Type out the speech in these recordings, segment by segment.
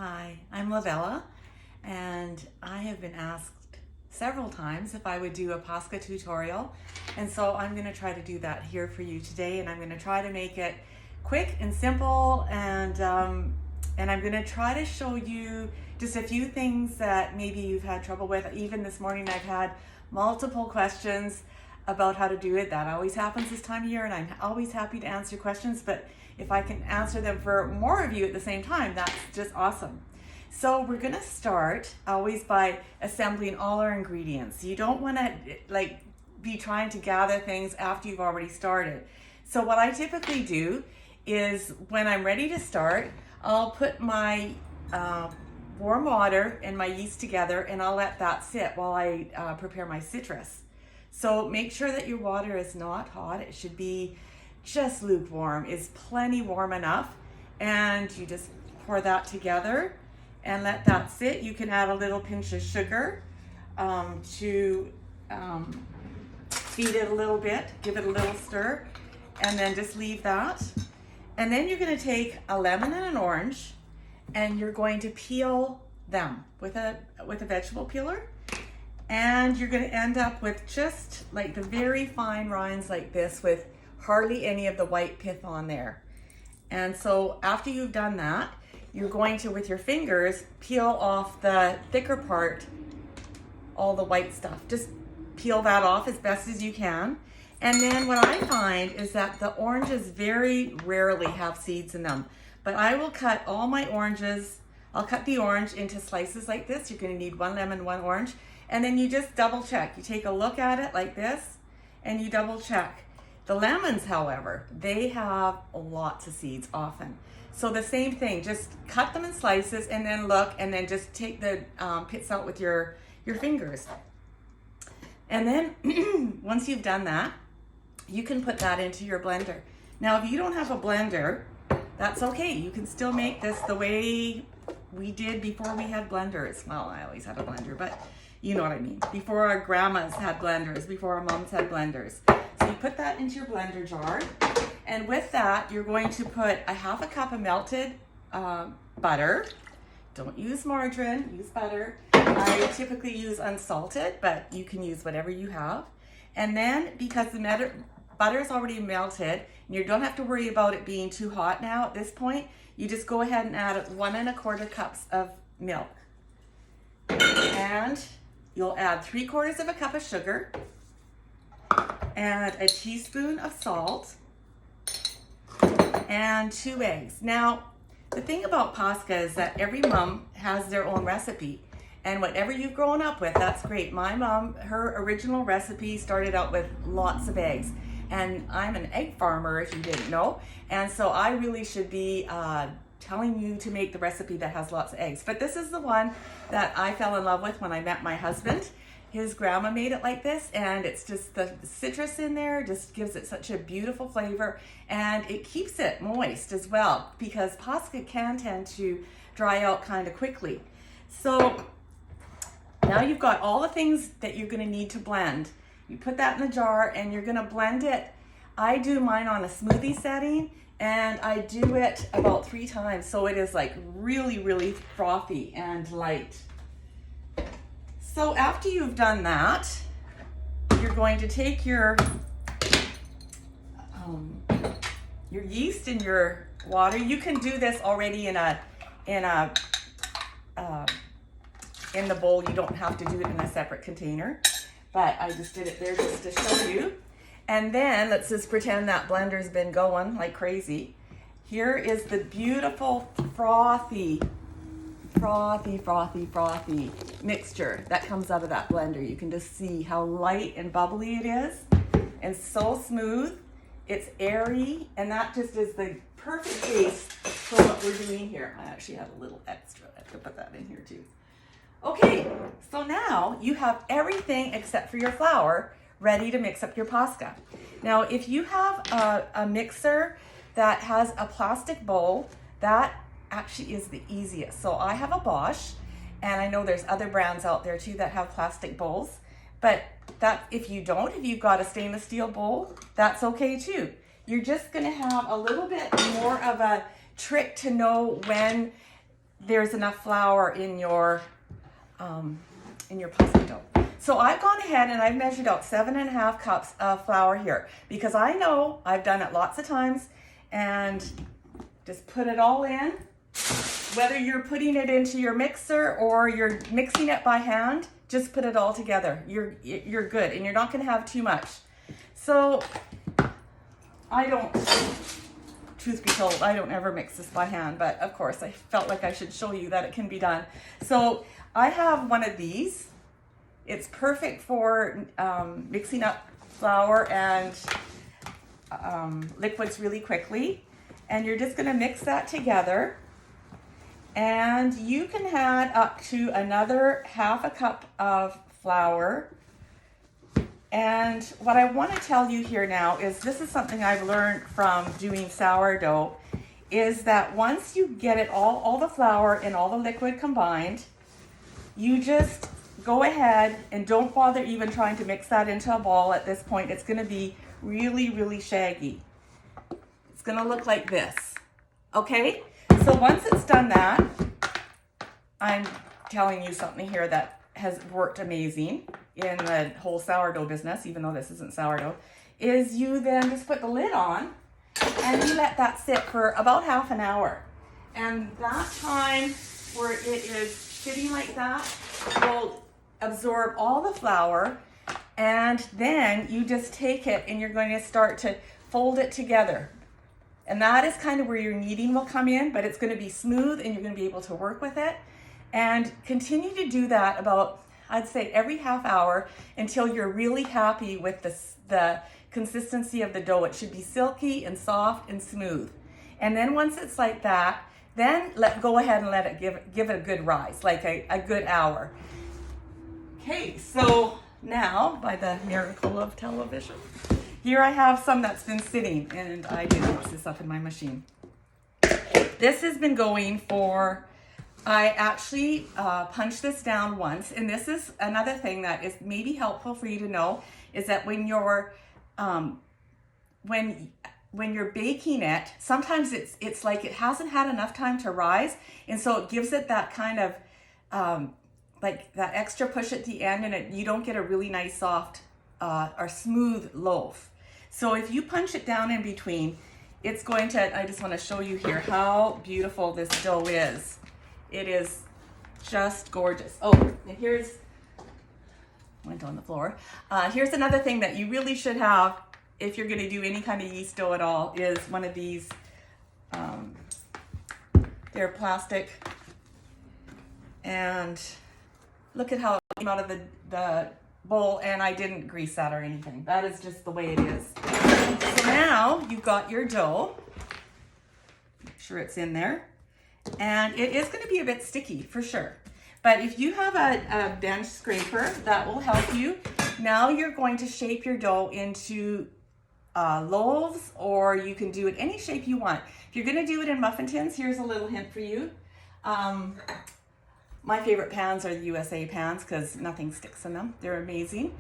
Hi, I'm Lovella, and I have been asked several times if I would do a Paska tutorial, and so I'm going to try to do that here for you today, and I'm going to try to make it quick and simple, and I'm going to try to show you just a few things that maybe you've had trouble with. Even this morning I've had multiple questions about how to do it. That always happens this time of year, and I'm always happy to answer questions, but if I can answer them for more of you at the same time, that's just awesome. So we're gonna start always by assembling all our ingredients. You don't wanna be trying to gather things after you've already started. So what I typically do is when I'm ready to start, I'll put my warm water and my yeast together, and I'll let that sit while I prepare my citrus. So make sure that your water is not hot. It should be just lukewarm, is plenty warm enough, and you just pour that together and let that sit. You can add a little pinch of sugar to feed it a little bit, give it a little stir, and then just leave that. And then you're going to take a lemon and an orange, and you're going to peel them with a vegetable peeler, and you're going to end up with just like the very fine rinds like this with hardly any of the white pith on there. And so after you've done that, you're going to, with your fingers, peel off the thicker part, all the white stuff. Just peel that off as best as you can. And then what I find is that the oranges very rarely have seeds in them. But I will cut all my oranges, I'll cut the orange into slices like this. You're going to need one lemon, one orange. And then you just double check. You take a look at it like this, and you double check. The lemons, however, they have lots of seeds often. So the same thing, just cut them in slices and then look, and then just take the pits out with your fingers. And then once you've done that, you can put that into your blender. Now, if you don't have a blender, that's okay. You can still make this the way we did before we had blenders. Well, I always had a blender, but you know what I mean. Before our grandmas had blenders, before our moms had blenders. So you put that into your blender jar, and with that, you're going to put a half a cup of melted butter. Don't use margarine, use butter. I typically use unsalted, but you can use whatever you have. And then, because the butter is already melted, and you don't have to worry about it being too hot now at this point, you just go ahead and add 1 1/4 cups of milk. And you'll add 3/4 cup of sugar, and a teaspoon of salt, and 2 eggs. Now, the thing about Paska is that every mom has their own recipe, and whatever you've grown up with, that's great. My mom, her original recipe started out with lots of eggs, and I'm an egg farmer if you didn't know, and so I really should be telling you to make the recipe that has lots of eggs. But this is the one that I fell in love with when I met my husband. His grandma made it like this, and it's just the citrus in there just gives it such a beautiful flavor, and it keeps it moist as well, because Paska can tend to dry out kind of quickly. So now you've got all the things that you're going to need to blend. You put that in the jar, and you're going to blend it. I do mine on a smoothie setting, and I do it about 3 times, so it is like really, really frothy and light. So after you've done that, you're going to take your yeast and your water. You can do this already in the bowl. You don't have to do it in a separate container, but I just did it there just to show you. And then let's just pretend that blender's been going like crazy. Here is the beautiful frothy mixture that comes out of that blender. You can just see how light and bubbly it is, and so smooth. It's airy, and that just is the perfect base for what we're doing here. I actually have a little extra. I have to put that in here too. Okay, so now you have everything except for your flour ready to mix up your Paska. Now, if you have a mixer that has a plastic bowl, that actually is the easiest. So I have a Bosch, and I know there's other brands out there too that have plastic bowls, but that if you've got a stainless steel bowl, that's okay too. You're just gonna have a little bit more of a trick to know when there's enough flour in your pasta dough. So I've gone ahead and I've measured out 7.5 cups of flour here because I know I've done it lots of times, and just put it all in. Whether you're putting it into your mixer or you're mixing it by hand, just put it all together. You're good, and you're not going to have too much. So truth be told, I don't ever mix this by hand, but of course I felt like I should show you that it can be done. So I have one of these. It's perfect for mixing up flour and liquids really quickly. And you're just gonna mix that together. And you can add up to another 1/2 cup of flour. And what I want to tell you here now is, this is something I've learned from doing sourdough, is that once you get it all the flour and all the liquid combined, you just go ahead and don't bother even trying to mix that into a ball at this point. It's going to be really, really shaggy. It's going to look like this. Okay? So once it's done that, I'm telling you something here that has worked amazing in the whole sourdough business, even though this isn't sourdough, is you then just put the lid on and you let that sit for about 1/2 hour. And that time where it is sitting like that will absorb all the flour, and then you just take it and you're going to start to fold it together. And that is kind of where your kneading will come in, but it's going to be smooth and you're going to be able to work with it. And continue to do that about, I'd say, every 1/2 hour until you're really happy with the consistency of the dough. It should be silky and soft and smooth. And then once it's like that, then go ahead and let it give it a good rise, like a good hour. Okay, so now, by the miracle of television, here I have some that's been sitting, and I did mix this up in my machine. This has been going for, I actually punched this down once, and this is another thing that is maybe helpful for you to know, is that when you're baking it, sometimes it's like it hasn't had enough time to rise, and so it gives it that kind of like that extra push at the end, and you don't get a really nice soft or smooth loaf. So if you punch it down in between, it's going to, I just want to show you here how beautiful this dough is. It is just gorgeous. Oh, and here's, went on the floor. Here's another thing that you really should have if you're going to do any kind of yeast dough at all, is one of these, they're plastic, and look at how it came out of the bowl, and I didn't grease that or anything. That is just the way it is. So now you've got your dough. Make sure it's in there. And it is going to be a bit sticky for sure. But if you have a bench scraper, that will help you. Now you're going to shape your dough into loaves, or you can do it any shape you want. If you're going to do it in muffin tins, here's a little hint for you. My favorite pans are the USA pans because nothing sticks in them. They're amazing.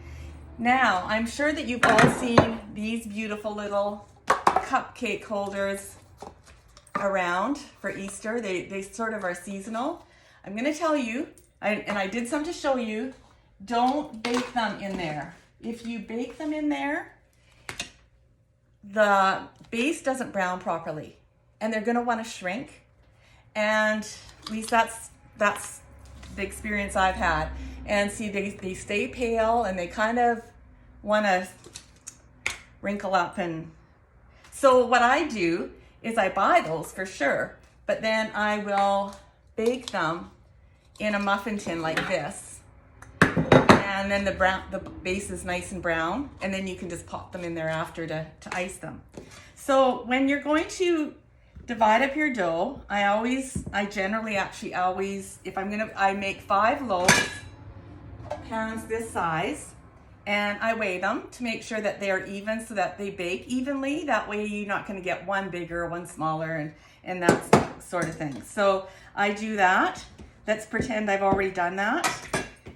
Now, I'm sure that you've all seen these beautiful little cupcake holders around for Easter. They sort of are seasonal. I'm going to tell you, and I did some to show you, don't bake them in there. If you bake them in there, the base doesn't brown properly, and they're going to want to shrink. And at least that's the experience I've had. And see, they stay pale, and they kind of want to wrinkle up. And so what I do is I buy those for sure, but then I will bake them in a muffin tin like this. And then the base is nice and brown, and then you can just pop them in there after to ice them. So when you're going to divide up your dough, I generally always, I make 5 loaves, pans this size, and I weigh them to make sure that they're even so that they bake evenly. That way you're not going to get one bigger, one smaller, and that sort of thing. So I do that. Let's pretend I've already done that.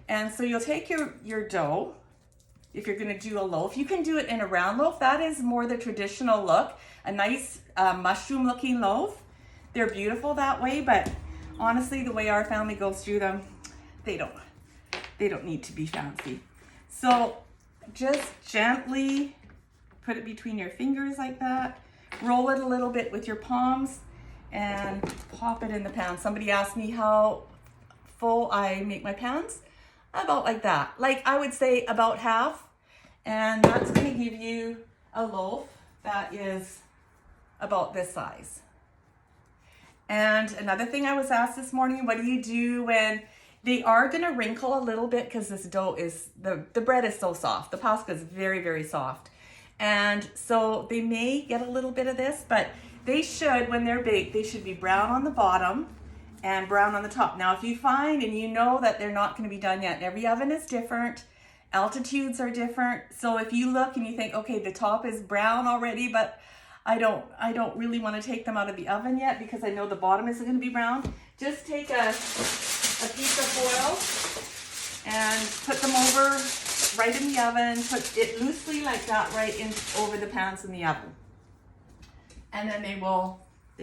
And so you'll take your dough. If you're going to do a loaf, you can do it in a round loaf. That is more the traditional look, a nice mushroom looking loaf. They're beautiful that way, but honestly, the way our family goes through them, they don't need to be fancy. So just gently put it between your fingers like that. Roll it a little bit with your palms and pop it in the pan. Somebody asked me how full I make my pans. About like that. Like I would say about half. And that's going to give you a loaf that is about this size. And another thing I was asked this morning, what do you do when they are going to wrinkle a little bit, because this dough is, the bread is so soft. The Paska is very, very soft. And so they may get a little bit of this, but they should, when they're baked, they should be brown on the bottom and brown on the top. Now, if you find and you know that they're not going to be done yet, and every oven is different, altitudes are different. So if you look and you think, okay, the top is brown already, but I don't really want to take them out of the oven yet because I know the bottom isn't going to be brown, just take a piece of foil and put them over right in the oven. Put it loosely like that right in over the pans in the oven. And then they'll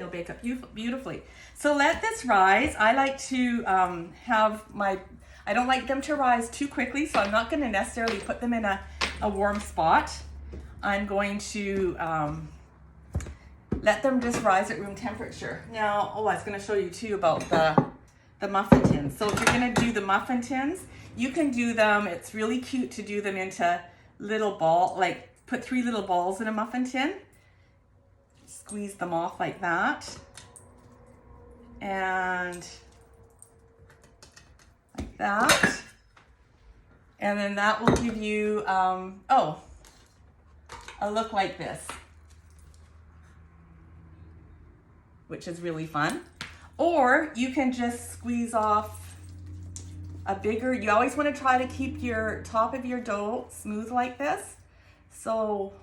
bake up beautifully. So let this rise. I like to I don't like them to rise too quickly, so I'm not going to necessarily put them in a warm spot. I'm going to let them just rise at room temperature. Now, I was going to show you too about the muffin tins. So if you're going to do the muffin tins, you can do them. It's really cute to do them into little ball, like put 3 little balls in a muffin tin. Squeeze them off like that. And like that. And then that will give you, a look like this, which is really fun. Or you can just squeeze off a bigger, you always want to try to keep your top of your dough smooth like this. So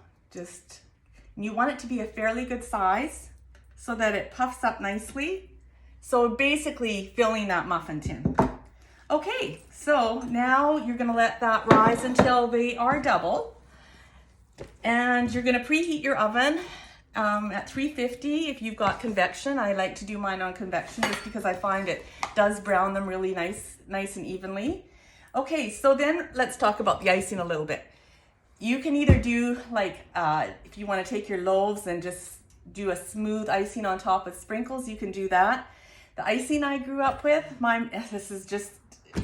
you want it to be a fairly good size so that it puffs up nicely. So basically filling that muffin tin. Okay, so now you're going to let that rise until they are double. And you're going to preheat your oven at 350 if you've got convection. I like to do mine on convection just because I find it does brown them really nice and evenly. Okay, so then let's talk about the icing a little bit. You can either do like, if you want to take your loaves and just do a smooth icing on top with sprinkles, you can do that. The icing I grew up with, this is just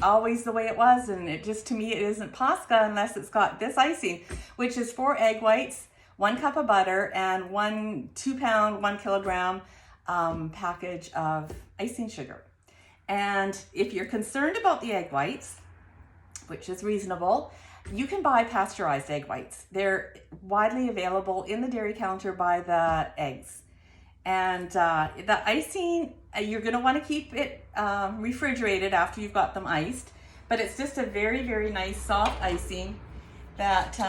always the way it was, and it just, to me, it isn't Paska unless it's got this icing, which is 4 egg whites, 1 cup of butter, and 2-pound, 1 kilogram package of icing sugar. And if you're concerned about the egg whites, which is reasonable, you can buy pasteurized egg whites. They're widely available in the dairy counter by the eggs. And the icing, you're going to want to keep it refrigerated after you've got them iced. But it's just a very, very nice soft icing that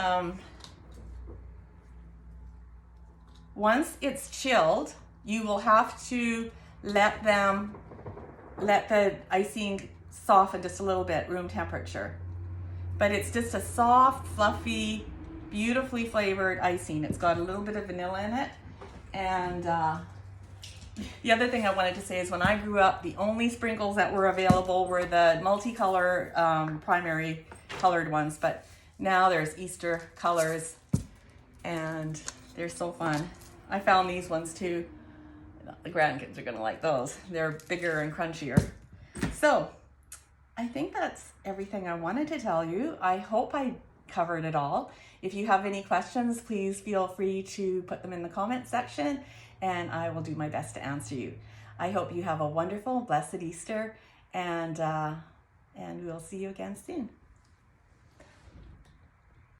once it's chilled, you will have to let the icing soften just a little bit, room temperature. But it's just a soft, fluffy, beautifully flavored icing. It's got a little bit of vanilla in it. And the other thing I wanted to say is when I grew up, the only sprinkles that were available were the multicolor, primary colored ones. But now there's Easter colors, and they're so fun. I found these ones too. The grandkids are gonna like those. They're bigger and crunchier. So I think that's everything I wanted to tell you. I hope I covered it all. If you have any questions, please feel free to put them in the comment section, and I will do my best to answer you. I hope you have a wonderful, blessed Easter, and we'll see you again soon.